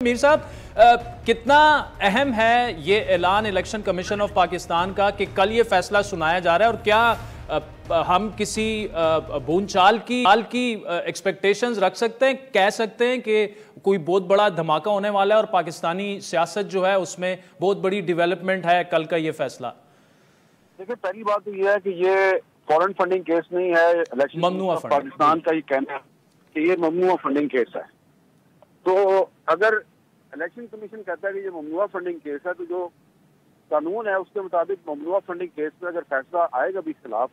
मीर साहब, कितना अहम है ये ऐलान इलेक्शन कमीशन ऑफ पाकिस्तान का कि कल ये फैसला सुनाया जा रहा है, और क्या हम किसी भूचाल की एक्सपेक्टेशंस रख सकते हैं, कह सकते हैं कि कोई बहुत बड़ा धमाका होने वाला है और पाकिस्तानी सियासत जो है उसमें बहुत बड़ी डेवलपमेंट है कल का ये फैसला? देखिए, पहली बात तो ये है कि ये फॉरेन फंडिंग केस नहीं है। इलेक्शन ममनुआ फंड पाकिस्तान का ही कहना है कि ये ममनुआ फंडिंग केस है। तो अगर इलेक्शन कमीशन कहता है कि ये ममनुआ फंडिंग केस है, तो जो कानून है उसके मुताबिक ममनुआ फंडिंग केस में अगर फैसला आएगा भी खिलाफ,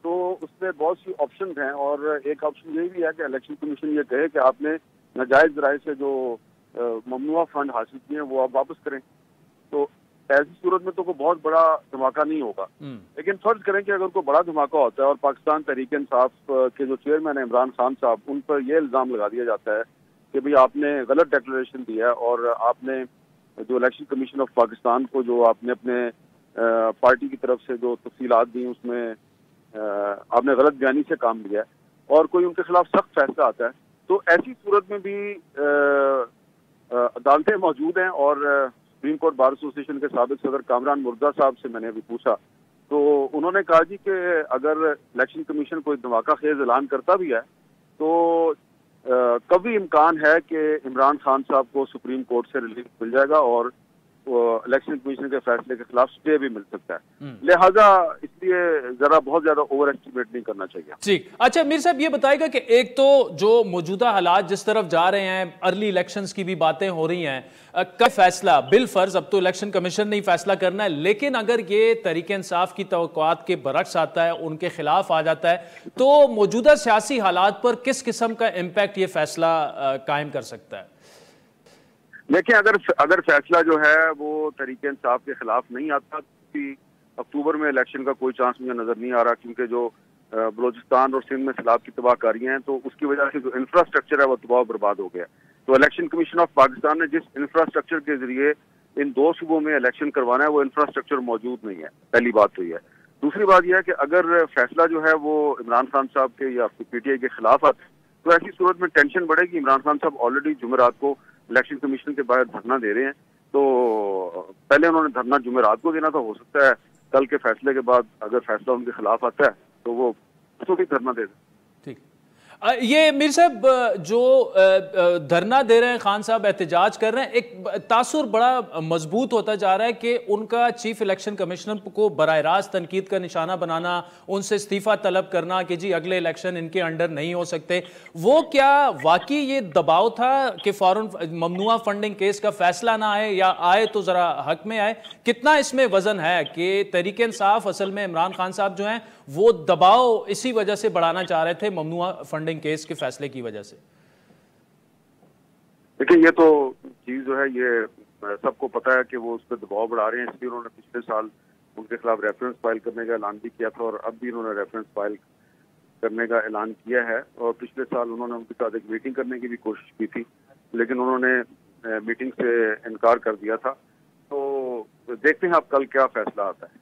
तो उसमें बहुत सी ऑप्शन हैं। और एक ऑप्शन ये भी है कि इलेक्शन कमीशन ये कहे कि आपने नाजायज जराए से जो ममनुआ फंड हासिल किए हैं वो आप वापस करें। तो ऐसी सूरत में तो कोई बहुत बड़ा धमाका नहीं होगा। लेकिन फर्ज करें कि अगर कोई बड़ा धमाका होता है और पाकिस्तान तहरीक इंसाफ के जो चेयरमैन है इमरान खान साहब, उन पर यह इल्जाम लगा दिया जाता है कि भाई आपने गलत डिक्लेरेशन दिया है और आपने जो इलेक्शन कमीशन ऑफ पाकिस्तान को जो आपने अपने पार्टी की तरफ से जो तफसीलात दी उसमें आपने गलत बयानी से काम लिया है और कोई उनके खिलाफ सख्त फैसला आता है, तो ऐसी सूरत में भी अदालतें मौजूद हैं। और सुप्रीम कोर्ट बार एसोसिएशन के साबिक सदर कामरान मुर्जा साहब से मैंने अभी पूछा, तो उन्होंने कहा जी कि अगर इलेक्शन कमीशन कोई धमाका खेज ऐलान करता भी है तो कभी इम्कान है कि इमरान खान साहब को सुप्रीम कोर्ट से रिलीफ मिल जाएगा और इलेक्शन कमीशन के फैसले के खिलाफ स्टे भी मिल सकता है। लिहाजा इसलिए जरा बहुत ज्यादा ओवर एस्टिमेट नहीं करना चाहिए। ठीक, अच्छा मीर साहब, ये बताएगा कि एक तो जो मौजूदा हालात जिस तरफ जा रहे हैं, अर्ली इलेक्शंस की भी बातें हो रही हैं, का फैसला बिल फर्ज अब तो इलेक्शन कमीशन ने ही फैसला करना है, लेकिन अगर ये तरीके इंसाफ की तवक्कुआत के बरक्स आता है, उनके खिलाफ आ जाता है, तो मौजूदा सियासी हालात पर किस किस्म का इम्पैक्ट ये फैसला कायम कर सकता है? देखिए, अगर फैसला जो है वो तरीके इंसाफ के खिलाफ नहीं आता, क्योंकि अक्टूबर में इलेक्शन का कोई चांस मुझे नजर नहीं आ रहा, क्योंकि जो बलोचिस्तान और सिंध में सैलाब की तबाहकारियां हैं, तो उसकी वजह से जो इंफ्रास्ट्रक्चर है वो तबाह बर्बाद हो गया। तो इलेक्शन कमीशन ऑफ पाकिस्तान ने जिस इंफ्रास्ट्रक्चर के जरिए इन दो सूबों में इलेक्शन करवाना है वो इंफ्रास्ट्रक्चर मौजूद नहीं है। पहली बात तो यह है। दूसरी बात यह है कि अगर फैसला जो है वो इमरान खान साहब के या PTI के खिलाफ आता है, तो ऐसी सूरत में टेंशन बढ़ेगी। इमरान खान साहब ऑलरेडी जुमेरात को इलेक्शन कमीशन के बाहर धरना दे रहे हैं, तो पहले उन्होंने धरना जुमेरात को देना था। हो सकता है कल के फैसले के बाद अगर फैसला उनके खिलाफ आता है तो वो उसको भी धरना दे दें। ठीक, ये मीर साहब जो धरना दे रहे हैं, खान साहब एहतजाज कर रहे हैं, एक तासुर बड़ा मजबूत होता जा रहा है कि उनका चीफ इलेक्शन कमिश्नर को बराह रास्त तनकीद का निशाना बनाना, उनसे इस्तीफा तलब करना कि जी अगले इलेक्शन इनके अंडर नहीं हो सकते। वो क्या वाकई ये दबाव था कि फौरन ममनुआ फंडिंग केस का फैसला ना आए, या आए तो जरा हक में आए? कितना इसमें वजन है कि तहरीक इंसाफ असल में इमरान खान साहब जो हैं वो दबाव इसी वजह से बढ़ाना चाह रहे थे ममनुआ फंडिंग केस के फैसले की वजह से? देखिए, ये तो चीज जो है ये सबको पता है कि वो उस पर दबाव बढ़ा रहे हैं। इसलिए उन्होंने पिछले साल उनके खिलाफ रेफरेंस फाइल करने का ऐलान भी किया था और अब भी उन्होंने रेफरेंस फाइल करने का ऐलान किया है। और पिछले साल उन्होंने उनके साथ एक मीटिंग करने की भी कोशिश की थी, लेकिन उन्होंने मीटिंग से इनकार कर दिया था। तो देखते हैं अब कल क्या फैसला आता है।